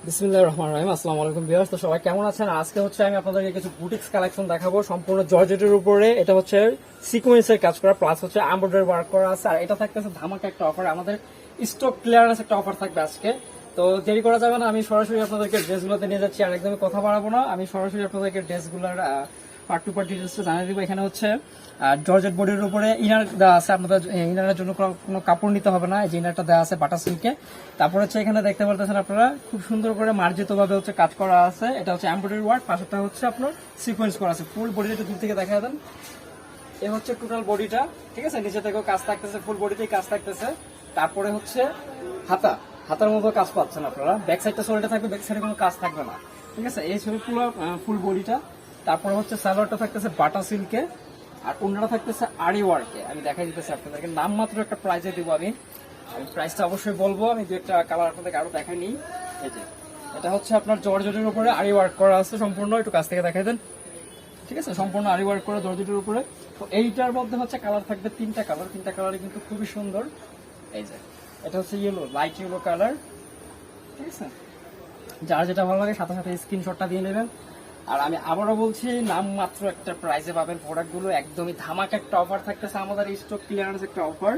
বিসমিল্লাহির রহমানির রহিম। আসসালামু আলাইকুম ভিউয়ার্স, তো সবাই কেমন আছেন? আজকে হচ্ছে আমি আপনাদেরকে কিছু বুটিক্স কালেকশন দেখাবো সম্পূর্ণ জর্জেটের উপরে। এটা হচ্ছে সিকোয়েন্সের কাজ করা প্লাস হচ্ছে এমব্রয়ডারি ওয়ার্ক করা আছে, আর এটা থাকতেছে ধামাকা একটা অফার। আমাদের স্টক ক্লিয়ারেন্স একটা অফার থাকবে আজকে, তো দেরি করা যাবে না। আমি সরাসরি আপনাদেরকে ড্রেসগুলোতে নিয়ে যাচ্ছি, আর একদমই কথা বাড়াবো না। আমি সরাসরি আপনাদেরকে ড্রেসগুলোর পার্ট টু পার্ট ডিটেলসটা জানিয়ে দিব। এখানে হচ্ছে জর্জেট বডির উপরে ইনার দেওয়া আছে, আপনাদের ইনারের জন্য কোনো কাপড় নিতে হবে না। এই যে ইনারটা দেওয়া আছে বাটা সিল্কে। তারপর হচ্ছে এখানে দেখতে পারতেছেন আপনারা খুব সুন্দর করে মার্জিত ভাবে হচ্ছে কাজ করা আছে। এটা হচ্ছে এমব্রয়ডারি ওয়ার্ক, পাশেরটা হচ্ছে আপনার সিকোয়েন্স করা আছে। ফুল বডিটা একটু দূর থেকে দেখা দেন। এ হচ্ছে টোটাল বডিটা, ঠিক আছে। নিচে থেকেও কাজ থাকতেছে, ফুল বডিতেই কাজ থাকতেছে। তারপরে হচ্ছে হাতার মতো কাজ পাচ্ছেন আপনারা। ব্যাক সাইডটা সোলটা থাকবে, ব্যাক সাইডে কোনো কাজ থাকবে না, ঠিক আছে। এই ছিল পুরো ফুল বডিটা। তারপরে হচ্ছে সালোয়ারটা থাকতেছে বাটা সিল্কে, আর অন্যটা থাকতেছে আরি ওয়ার্কে। আমি দেখাই দিতেছি আপনাদেরকে, নাম মাত্র একটা প্রাইজে দিব আমি প্রাইসটা অবশ্যই বলবো। আমি দু একটা কালার আপনাদেরকে আরো দেখাই নিই। এই যে এটা হচ্ছে আপনার জর্জেটের উপরে আরি ওয়ার্ক করা আছে সম্পূর্ণ, একটু কাছ থেকে দেখাই দেন, ঠিক আছে। সম্পূর্ণ আরি ওয়ার্ক করা জর্জেটের উপরে। তো এইটার মধ্যে হচ্ছে কালার থাকবে তিনটা কালারই কিন্তু খুবই সুন্দর। এই যে এটা হচ্ছে ইয়েলো, লাইট ইয়েলো কালার, ঠিক আছে। যার যেটা ভালো লাগে সাথে সাথে স্ক্রিনশটটা দিয়ে নেবেন। আর আমি আবারও বলছি, নাম মাত্র একটা প্রাইসে পাবেন প্রোডাক্টগুলো। একদমই ধামাকা একটা অফার থাকতেছে, আমাদের স্টক ক্লিয়ারেন্স একটা অফার।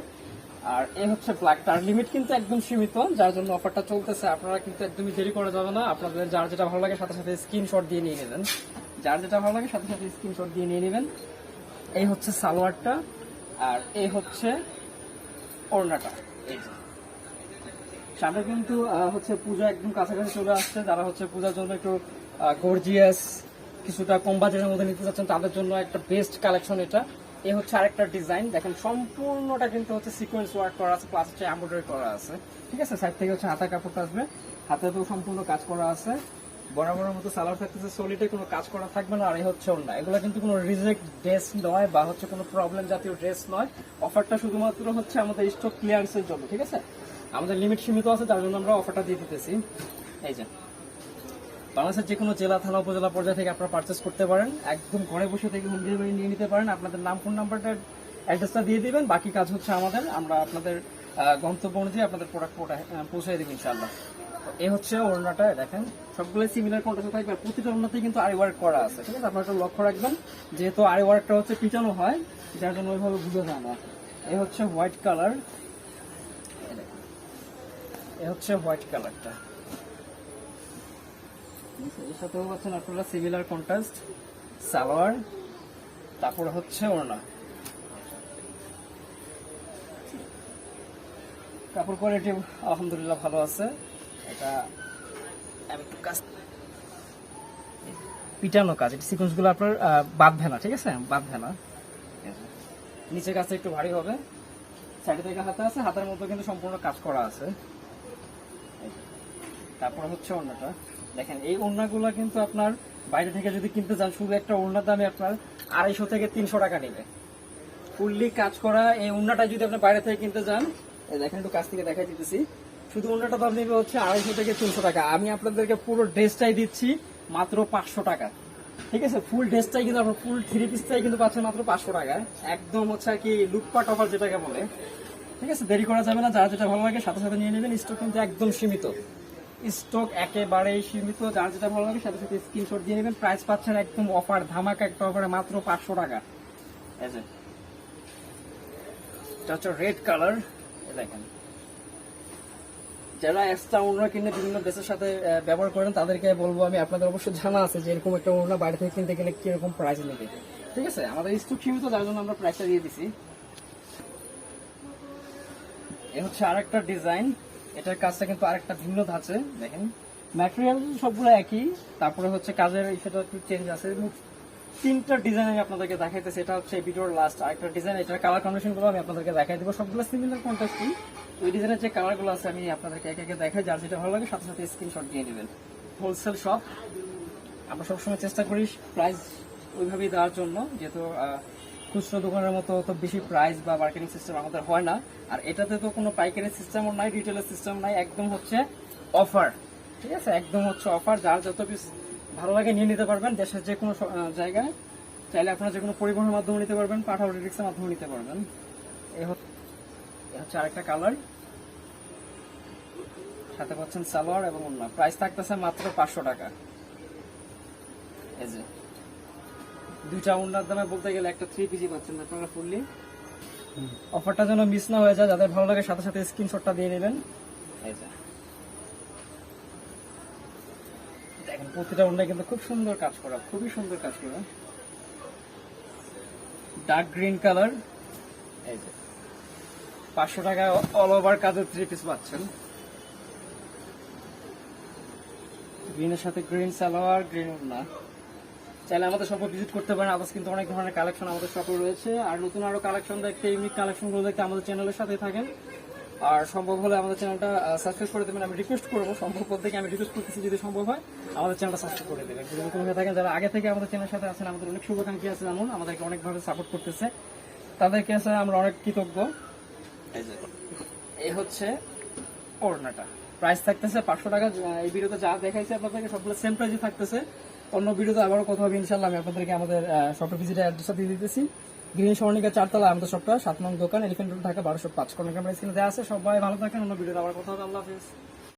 আর এই হচ্ছে ব্ল্যাক, তার লিমিট কিন্তু একদম সীমিত, যার জন্য অফারটা চলতেছে। আপনারা কিন্তু একদমই দেরি করা যাবে না। আপনাদের যার যেটা ভালো লাগে সাথে সাথে স্ক্রিনশট দিয়ে নিয়ে নেবেন। যার যেটা ভালো লাগে সাথে সাথে স্ক্রিনশট দিয়ে নিয়ে নেবেন। এই হচ্ছে সালোয়ারটা, আর এই হচ্ছে ওড়নাটা। এই যে সামনে কিন্তু হচ্ছে পূজা একদম কাছাকাছি চলে আসছে। যারা হচ্ছে পূজার জন্য একটু গর্জিয়াস কিছুটা কম বাজেটের মধ্যে নিতে চাচ্ছেন, তাদের জন্য একটা বেস্ট কালেকশন এটা। এই হচ্ছে আরেকটা ডিজাইন, দেখেন সম্পূর্ণটা কিন্তু হচ্ছে সিকোয়েন্স ওয়ার্ক করা আছে, প্লাস হচ্ছে এমব্রয়ডারি করা আছে, ঠিক আছে। সাইড থেকে হচ্ছে হাতা কাপড়টা আসবে, হাতেও সম্পূর্ণ কাজ করা আছে। বরাবরের মতো সালোয়ার থাকতেছে, সলিডে কোনো কাজ করা থাকবে না। আর এই হচ্ছে ওড়না। এগুলো কিন্তু কোনো রিজেক্ট ড্রেস নয় বা হচ্ছে কোনো প্রবলেম জাতীয় ড্রেস নয়। অফারটা শুধুমাত্র হচ্ছে আমাদের স্টক ক্লিয়ারেন্সের জন্য, ঠিক আছে। আমাদের লিমিট সীমিত আছে, তার জন্য আমরা অফারটা দিয়ে দিতেছি। এই যে বাংলাদেশের যে কোনো জেলা, থানা, উপজেলা পর্যায়ে থেকে আপনারা পারচেস করতে পারেন। একদম ঘরে বসে থেকে হোম ডেলিভারি নিয়ে নিতে পারেন। আপনাদের নাম, ফোন নাম্বারটা, অ্যাড্রেসটা দিয়ে দিবেন। বাকি কাজ হচ্ছে আমাদের, আমরা আপনাদের গন্তব্য অনুযায়ী আপনাদের প্রোডাক্ট পৌঁছে দেবেন ইনশাআল্লাহ। এই হচ্ছে ওড়নাটা, দেখেন সবগুলো সিমিলার কন্ট্রাস্ট থাকবে। প্রতিটা ওড়নাতেই কিন্তু আরি ওয়ার্ক করা আছে, ঠিক আছে। আপনারা একটু লক্ষ্য রাখবেন, যেহেতু আরি ওয়ার্কটা হচ্ছে পিটানো হয়, যার জন্য ওইভাবে বুঝে যায় না। এই হচ্ছে হোয়াইট কালার, এ হচ্ছে হোয়াইট কালারটা, এর সাথেও পাচ্ছেন আপনারা সিমিলার কন্ট্রাস্ট সালোয়ার। তারপরে হচ্ছে ওড়না। কাপড় কোয়ালিটি আলহামদুলিল্লাহ ভালো আছে। এটা আমি একটু কাজ পিটানো কাজ, এটা সিকোয়েন্স গুলো আপনার বাঁধবে না, ঠিক আছে, বাঁধবে না। নিচের কাছে একটু ভারী হবে। সাইডে থেকে হাতে আছে, হাতের মধ্যে কিন্তু সম্পূর্ণ কাজ করা আছে। তারপরে হচ্ছে ওড়নাটা, দেখেন এই ওড়নাগুলো কিন্তু আপনার বাইরে থেকে যদি কিনতে যান, শুধু একটা ওড়নার দামে আপনার 250 থেকে 300 টাকা নেবে। ফুললি কাজ করা এই ওড়নাটা যদি আপনি বাইরে থেকে কিনতে যান, দেখেন একটু কাছ থেকে দেখাই দিতেছি, শুধু ওড়নাটা দাম নেবে হচ্ছে 250 থেকে 300 টাকা। আমি আপনাদেরকে পুরো ড্রেসটাই দিচ্ছি মাত্র 500 টাকা, ঠিক আছে। ফুল ড্রেসটাই কিন্তু আপনার, ফুল 3 পিসটাই কিন্তু পাচ্ছেন মাত্র 500 টাকায়। একদম হচ্ছে আর কি লুটপাট অফার যেটাকে বলে, ঠিক আছে। দেরি করা যাবে না, যার যেটা ভালো লাগে সাথে সাথে নিয়ে নেবেন। স্টক কিন্তু একদম সীমিত, স্টক একেবারেই সীমিত। যার যেটা ভালো লাগে সাথে সাথে স্ক্রিনশট দিয়ে নেবেন। প্রাইস পাচ্ছেন একদম অফার, ধামাকা একটা অফারে মাত্র 500 টাকা। এই যে এটা হচ্ছে রেড কালার, দেখেন যারা এক্সট্রা ওড়না কিনে বিভিন্ন দেশের সাথে ব্যবহার করেন, তাদেরকে বলবো আমি, আপনাদের অবশ্যই জানা আছে যে এরকম একটা ওড়না বাইরে থেকে কিনতে গেলে কিরকম প্রাইস নেবে, ঠিক আছে। আমাদের স্টক সীমিত, যার জন্য আমরা প্রাইসটা দিয়ে দিছি। এ হচ্ছে আরেকটা ডিজাইন, এটার কাজটা কিন্তু আরেকটা ভিন্ন ধাঁচে। দেখেন ম্যাটেরিয়াল সবগুলো একই, তারপরে হচ্ছে কাজের সেটা একটু চেঞ্জ আছে। তিনটা ডিজাইন আমি আপনাদেরকে দেখাইতেছি। এটা হচ্ছে ভিডিওর লাস্ট আরেকটা ডিজাইন, এটার কালার কম্বিনেশন গুলো আমি আপনাদেরকে দেখাই দেবো। সবগুলো সিমিলার কন্ট্রাস্টই। ওই ডিজাইনের যে কালার গুলো আছে আমি আপনাদেরকে একে একে দেখাই, যার যেটা ভালো লাগে সাথে সাথে স্ক্রিনশট দিয়ে নেবেন। হোলসেল শপ, আমরা সবসময় চেষ্টা করি প্রাইস ওইভাবেই দেওয়ার জন্য, যেহেতু খুচরো দোকানের মতো তো বেশি প্রাইস বা মার্কেটিং সিস্টেম আমাদের হয় না। আর এটাতে তো কোনো পাইকারি সিস্টেমও নাই, রিটেলের সিস্টেম নাই, একদম হচ্ছে অফার, ঠিক আছে। একদম হচ্ছে অফার, যার যত পিস ভালো লাগে নিয়ে নিতে পারবেন। দেশের যে কোনো জায়গায় চাইলে আপনারা যে কোনো পরিবহনের মাধ্যমে নিতে পারবেন, পাঠাও রিক্সার মাধ্যমে নিতে পারবেন। এ হচ্ছে আরেকটা কালার, সাথে পাচ্ছেন সালোয়ার এবং ওড়না। প্রাইস থাকতেছে মাত্র 500 টাকা। এই যে দুইটা ওড়নার দামে বলতে গেলে একটা 3 পিসি পাচ্ছেন আপনারা ফুললি। অফারটা যেন মিস না হয়ে যায়, যাদের ভালো লাগে সাথে সাথে স্ক্রিনশটটা দিয়ে নেবেন। এই যে দেখেন প্রতিটা ওড়নায় কিন্তু খুব সুন্দর কাজ করা, খুবই সুন্দর কাজ করা, ডার্ক গ্রিন কালার। এই যে 500 টাকায় অল ওভার কাজের 3 পিস পাচ্ছেন। গ্রিনের সাথে গ্রিন সালোয়ার, গ্রিন ওড়না। চাইলে আমাদের শপে ভিজিট করতে পারেন। আদার্স কিন্তু অনেক ধরনের কালেকশন আমাদের শপে রয়েছে। আর নতুন আরো কালেকশন দেখতে, ইউনিক কালেকশনগুলো দেখতে আমাদের চ্যানেলের সাথে থাকেন। আর সম্ভব হলে আমাদের চ্যানেলটা সাবস্ক্রাইব করে দেবেন। আমি রিকোয়েস্ট করবো, সম্ভব বলতে আমি রিকোয়েস্ট করতেছি, যদি সম্ভব হয় আমাদের চ্যানেলটা সাবস্ক্রাইব করে দেবেন। যদি নতুন হয়ে থাকেন, যারা আগে থেকে আমাদের চ্যানেলের সাথে আছেন, আমাদের অনেক শুভাকাঙ্ক্ষী আছে, যেমন আমাদেরকে অনেকভাবে সাপোর্ট করতেছে, তাদেরকে আছে আমরা অনেক কৃতজ্ঞ। এই হচ্ছে ওড়নাটা। প্রাইস থাকতেছে 500 টাকা। এই ভিডিওতে যা দেখাইছে আপনাদেরকে সবগুলো সেম প্রাইসই থাকতেছে। অন্য ভিডিওতে আবারও কথা হবে ইনশাল্লাহ। আমি আপনাদেরকে আমাদের শপের ভিজিটের অ্যাড্রেসটা দিয়ে দিতেছি। গ্রিন স্বর্ণিকা 4 তলা আমাদের শপটা, 7 নং দোকান, elephant road, Dhaka 1205। Contact number স্ক্রিনে দেওয়া আছে। সবাই ভালো থাকেন। অন্য ভিডিওতে আবার কথা হবে। আল্লাহ হাফেজ।